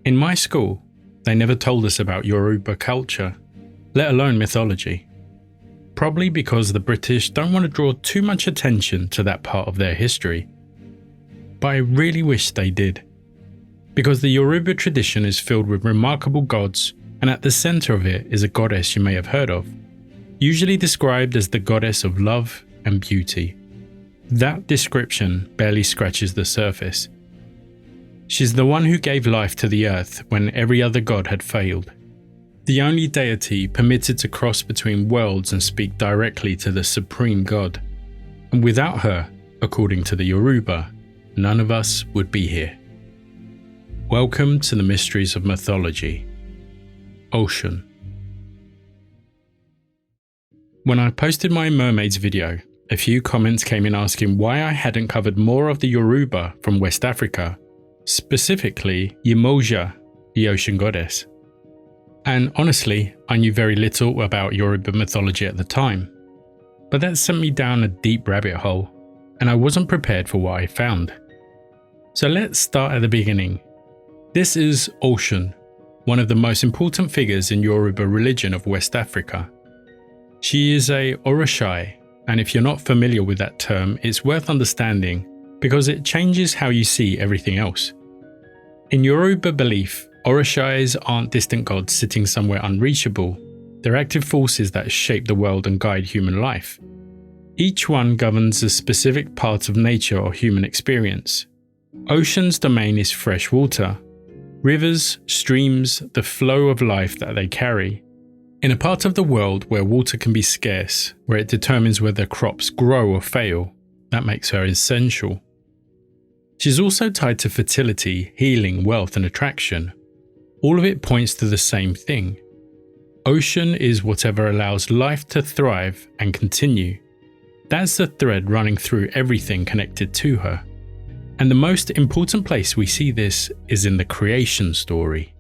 In my school, they never told us about Yoruba culture, let alone mythology. Probably because the British don't want to draw too much attention to that part of their history. But I really wish they did. Because the Yoruba tradition is filled with remarkable gods, and at the center of it is a goddess you may have heard of, usually described as the goddess of love and beauty. That description barely scratches the surface. She's the one who gave life to the earth when every other god had failed. The only deity permitted to cross between worlds and speak directly to the supreme god. And without her, according to the Yoruba, none of us would be here. Welcome to the mysteries of mythology. Oshun. When I posted my mermaids video, a few comments came in asking why I hadn't covered more of the Yoruba from West Africa, specifically Yemoja, the ocean goddess. And honestly, I knew very little about Yoruba mythology at the time, but that sent me down a deep rabbit hole, and I wasn't prepared for what I found. So let's start at the beginning. This is Oshun, one of the most important figures in Yoruba religion of West Africa. She is a Orisha, and if you're not familiar with that term, it's worth understanding because it changes how you see everything else. In Yoruba belief, Orishas aren't distant gods sitting somewhere unreachable. They're active forces that shape the world and guide human life. Each one governs a specific part of nature or human experience. Ocean's domain is fresh water. Rivers, streams, the flow of life that they carry. In a part of the world where water can be scarce, where it determines whether crops grow or fail, that makes her essential. She's also tied to fertility, healing, wealth, and attraction. All of it points to the same thing. Ocean is whatever allows life to thrive and continue. That's the thread running through everything connected to her. And the most important place we see this is in the creation story.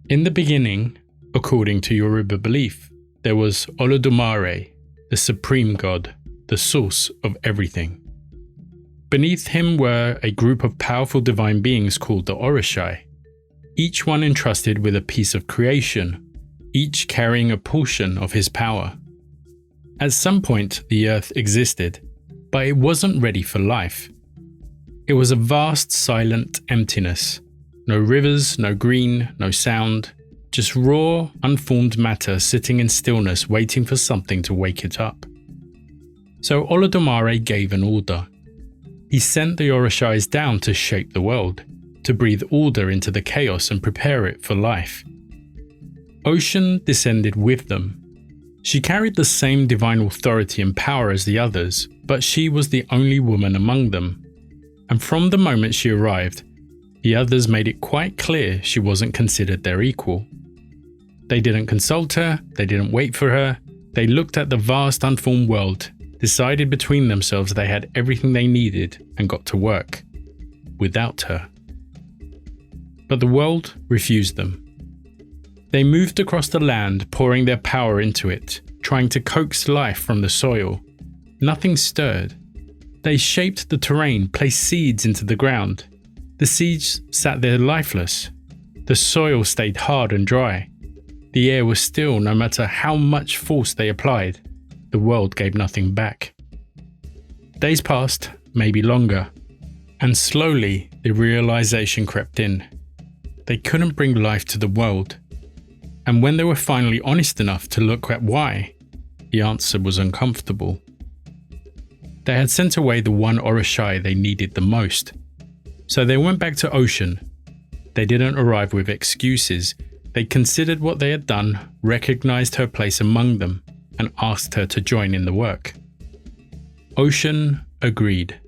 In the beginning, according to Yoruba belief, there was Olodumare, the supreme god, the source of everything. Beneath him were a group of powerful divine beings called the Orisha, each one entrusted with a piece of creation, each carrying a portion of his power. At some point, the earth existed, but it wasn't ready for life. It was a vast, silent emptiness. No rivers, no green, no sound, just raw, unformed matter sitting in stillness waiting for something to wake it up. So Olodumare gave an order. He sent the Orishas down to shape the world, to breathe order into the chaos and prepare it for life. Oshun descended with them. She carried the same divine authority and power as the others, but she was the only woman among them. And from the moment she arrived, the others made it quite clear she wasn't considered their equal. They didn't consult her, they didn't wait for her, they looked at the vast unformed world, decided between themselves they had everything they needed and got to work. Without her. But the world refused them. They moved across the land, pouring their power into it, trying to coax life from the soil. Nothing stirred. They shaped the terrain, placed seeds into the ground. The seeds sat there lifeless. The soil stayed hard and dry. The air was still no matter how much force they applied. The world gave nothing back. Days passed, maybe longer, and slowly the realization crept in. They couldn't bring life to the world. And when they were finally honest enough to look at why, the answer was uncomfortable. They had sent away the one Orisha they needed the most. So they went back to Oshun. They didn't arrive with excuses. They considered what they had done, recognized her place among them, and asked her to join in the work. Oshun agreed.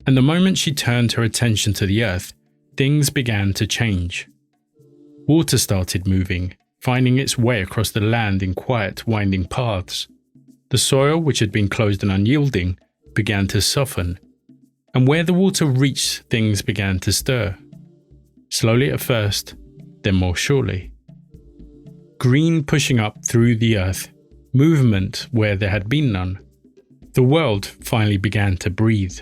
And the moment she turned her attention to the earth, things began to change. Water started moving, finding its way across the land in quiet, winding paths. The soil, which had been closed and unyielding, began to soften. And where the water reached, things began to stir. Slowly at first, then more surely. Green pushing up through the earth, movement where there had been none. The world finally began to breathe.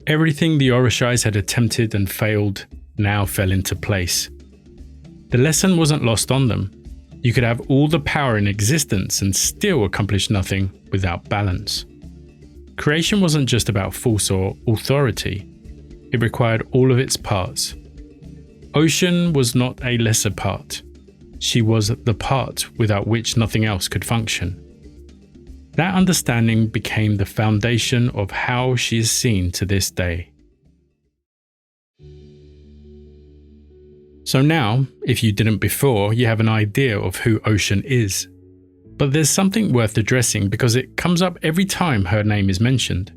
Everything the Orishas had attempted and failed now fell into place. The lesson wasn't lost on them. You could have all the power in existence and still accomplish nothing without balance. Creation wasn't just about force or authority. It required all of its parts. Oshun was not a lesser part. She was the part without which nothing else could function. That understanding became the foundation of how she is seen to this day. So now, if you didn't before, you have an idea of who Oshun is. But there's something worth addressing because it comes up every time her name is mentioned.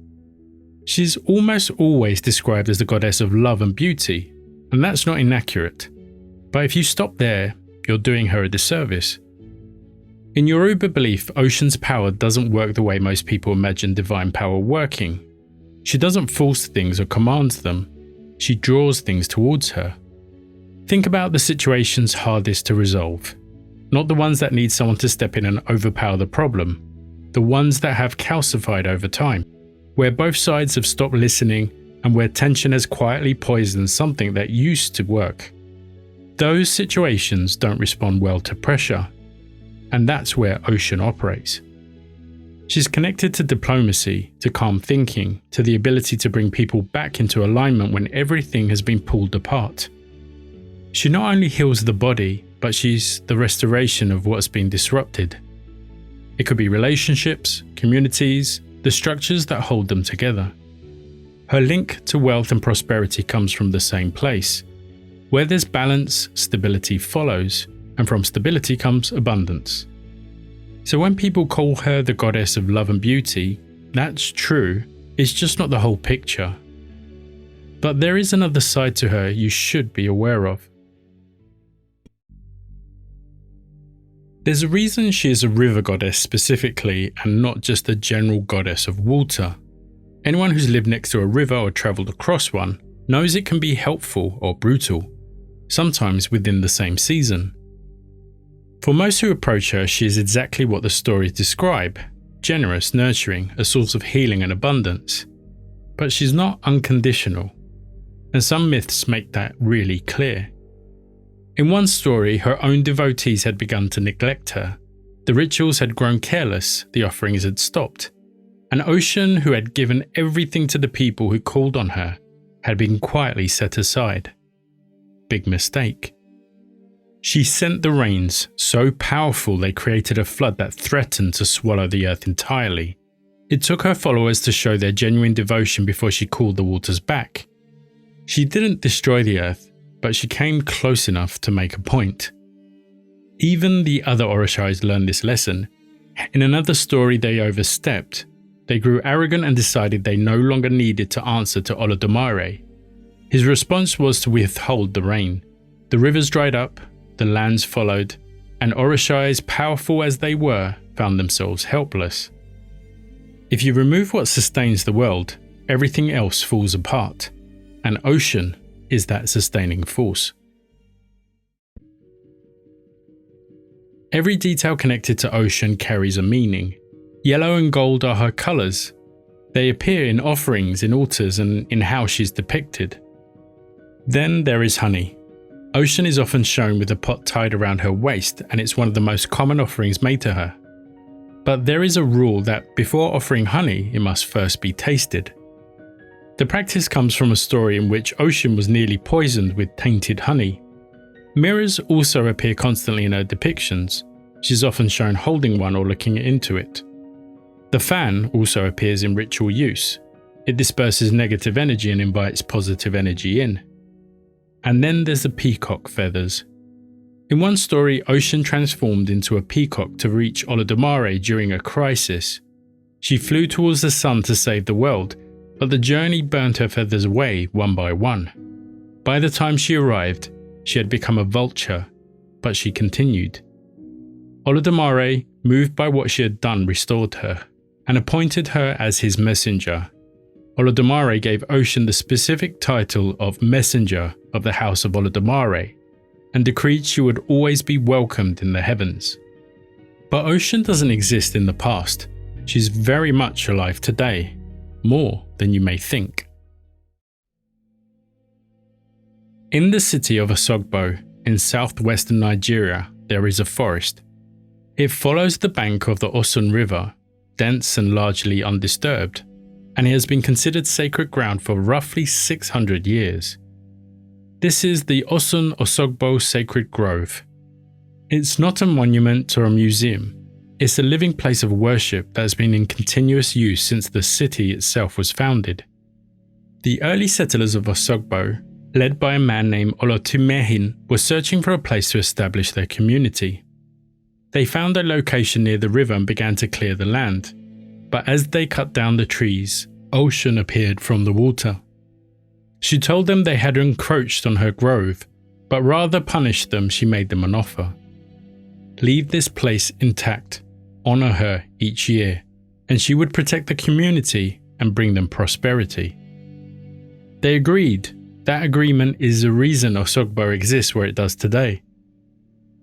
She's almost always described as the goddess of love and beauty, and that's not inaccurate. But if you stop there, you're doing her a disservice. In Yoruba belief, Oshun's power doesn't work the way most people imagine divine power working. She doesn't force things or commands them. She draws things towards her. Think about the situations hardest to resolve. Not the ones that need someone to step in and overpower the problem. The ones that have calcified over time, where both sides have stopped listening and where tension has quietly poisoned something that used to work. Those situations don't respond well to pressure. And that's where Oshun operates. She's connected to diplomacy, to calm thinking, to the ability to bring people back into alignment when everything has been pulled apart. She not only heals the body, but she's the restoration of what's been disrupted. It could be relationships, communities, the structures that hold them together. Her link to wealth and prosperity comes from the same place. Where there's balance, stability follows. And from stability comes abundance. So when people call her the goddess of love and beauty, that's true, it's just not the whole picture. But there is another side to her you should be aware of. There's a reason she is a river goddess specifically and not just a general goddess of water. Anyone who's lived next to a river or travelled across one knows it can be helpful or brutal, sometimes within the same season. For most who approach her, she is exactly what the stories describe: generous, nurturing, a source of healing and abundance. But she's not unconditional, and some myths make that really clear. In one story, her own devotees had begun to neglect her. The rituals had grown careless, the offerings had stopped, and Oshun, who had given everything to the people who called on her, had been quietly set aside. Big mistake. She sent the rains, so powerful they created a flood that threatened to swallow the earth entirely. It took her followers to show their genuine devotion before she called the waters back. She didn't destroy the earth, but she came close enough to make a point. Even the other Orishas learned this lesson. In another story they overstepped. They grew arrogant and decided they no longer needed to answer to Olodumare. His response was to withhold the rain. The rivers dried up, the lands followed, and Orishas, powerful as they were, found themselves helpless. If you remove what sustains the world, everything else falls apart, and Oshun is that sustaining force. Every detail connected to Oshun carries a meaning. Yellow and gold are her colours. They appear in offerings, in altars, and in how she's depicted. Then there is honey. Oshun is often shown with a pot tied around her waist, and it's one of the most common offerings made to her. But there is a rule that before offering honey, it must first be tasted. The practice comes from a story in which Oshun was nearly poisoned with tainted honey. Mirrors also appear constantly in her depictions. She's often shown holding one or looking into it. The fan also appears in ritual use. It disperses negative energy and invites positive energy in. And then there's the peacock feathers. In one story, Oshun transformed into a peacock to reach Olodumare during a crisis. She flew towards the sun to save the world, but the journey burnt her feathers away one by one. By the time she arrived, she had become a vulture, but she continued. Olodumare, moved by what she had done, restored her, and appointed her as his messenger. Olodumare gave Oshun the specific title of Messenger of the House of Olodumare, and decreed she would always be welcomed in the heavens. But Oshun doesn't exist in the past. She's very much alive today, more than you may think. In the city of Osogbo, in southwestern Nigeria, there is a forest. It follows the bank of the Osun River, dense and largely undisturbed, and it has been considered sacred ground for roughly 600 years. This is the Osun Osogbo Sacred Grove. It's not a monument or a museum. It's a living place of worship that has been in continuous use since the city itself was founded. The early settlers of Osogbo, led by a man named Olotumehin, were searching for a place to establish their community. They found a location near the river and began to clear the land. But as they cut down the trees, Oshun appeared from the water. She told them they had encroached on her grove, but rather punished them, she made them an offer. Leave this place intact, honor her each year, and she would protect the community and bring them prosperity. They agreed. That agreement is the reason Osogbo exists where it does today.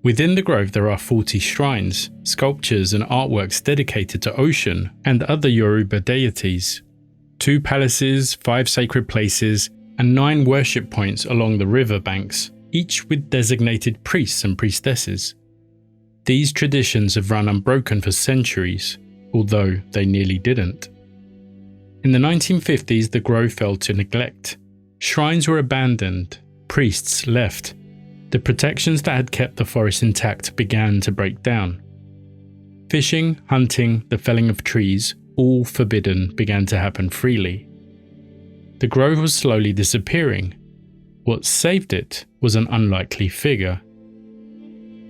Within the grove there are 40 shrines, sculptures and artworks dedicated to Oshun and other Yoruba deities, 2 palaces, 5 sacred places, and 9 worship points along the river banks, each with designated priests and priestesses. These traditions have run unbroken for centuries, although they nearly didn't. In the 1950s, the grove fell to neglect. Shrines were abandoned, priests left. The protections that had kept the forest intact began to break down. Fishing, hunting, the felling of trees, all forbidden, began to happen freely. The grove was slowly disappearing. What saved it was an unlikely figure.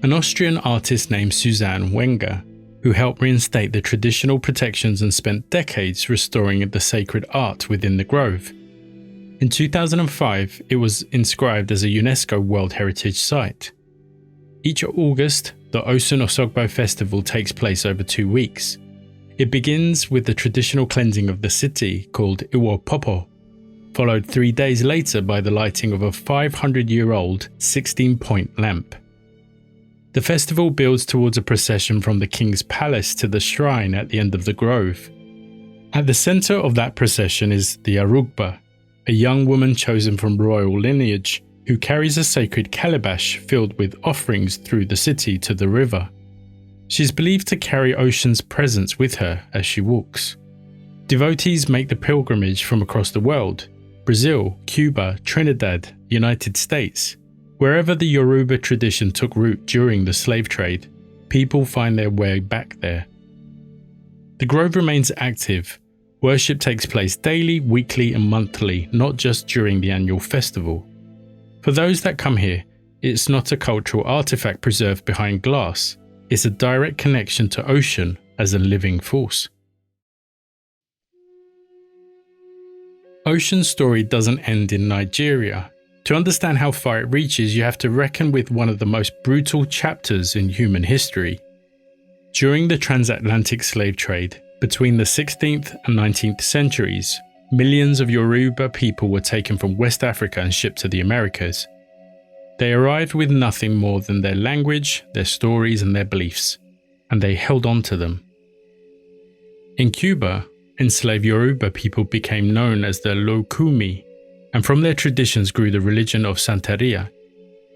An Austrian artist named Susanne Wenger, who helped reinstate the traditional protections and spent decades restoring the sacred art within the grove. In 2005, it was inscribed as a UNESCO World Heritage Site. Each August, the Osun Osogbo Festival takes place over 2 weeks. It begins with the traditional cleansing of the city called Iwo Popo, followed 3 days later by the lighting of a 500-year-old 16-point lamp. The festival builds towards a procession from the king's palace to the shrine at the end of the grove. At the center of that procession is the Arugba, a young woman chosen from royal lineage who carries a sacred calabash filled with offerings through the city to the river. She is believed to carry Oshun's presence with her as she walks. Devotees make the pilgrimage from across the world: Brazil, Cuba, Trinidad, United States. Wherever the Yoruba tradition took root during the slave trade, people find their way back there. The grove remains active. Worship takes place daily, weekly and monthly, not just during the annual festival. For those that come here, it's not a cultural artifact preserved behind glass. It's a direct connection to Oshun as a living force. Oshun's story doesn't end in Nigeria. To understand how far it reaches, you have to reckon with one of the most brutal chapters in human history. During the transatlantic slave trade, between the 16th and 19th centuries, millions of Yoruba people were taken from West Africa and shipped to the Americas. They arrived with nothing more than their language, their stories and their beliefs, and they held on to them. In Cuba, enslaved Yoruba people became known as the Lokumi, and from their traditions grew the religion of Santería.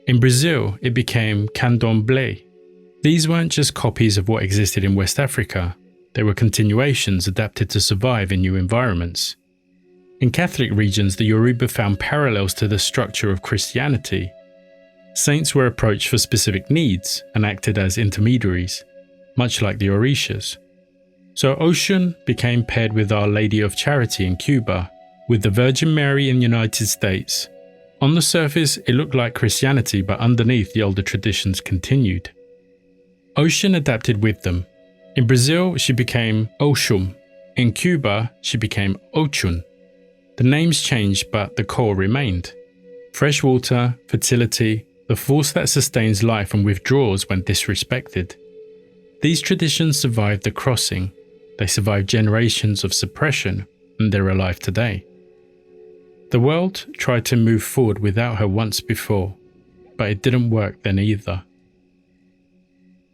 In Brazil, it became Candomblé. These weren't just copies of what existed in West Africa. They were continuations adapted to survive in new environments. In Catholic regions, the Yoruba found parallels to the structure of Christianity. Saints were approached for specific needs and acted as intermediaries, much like the Orishas. So Oshun became paired with Our Lady of Charity in Cuba, with the Virgin Mary in the United States. On the surface, it looked like Christianity, but underneath, the older traditions continued. Oshun adapted with them. In Brazil, she became Oshun. In Cuba, she became Ochún. The names changed, but the core remained. Fresh water, fertility, the force that sustains life and withdraws when disrespected. These traditions survived the crossing. They survived generations of suppression, and they're alive today. The world tried to move forward without her once before, but it didn't work then either.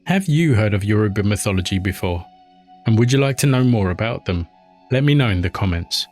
Have you heard of Yoruba mythology before? And would you like to know more about them? Let me know in the comments.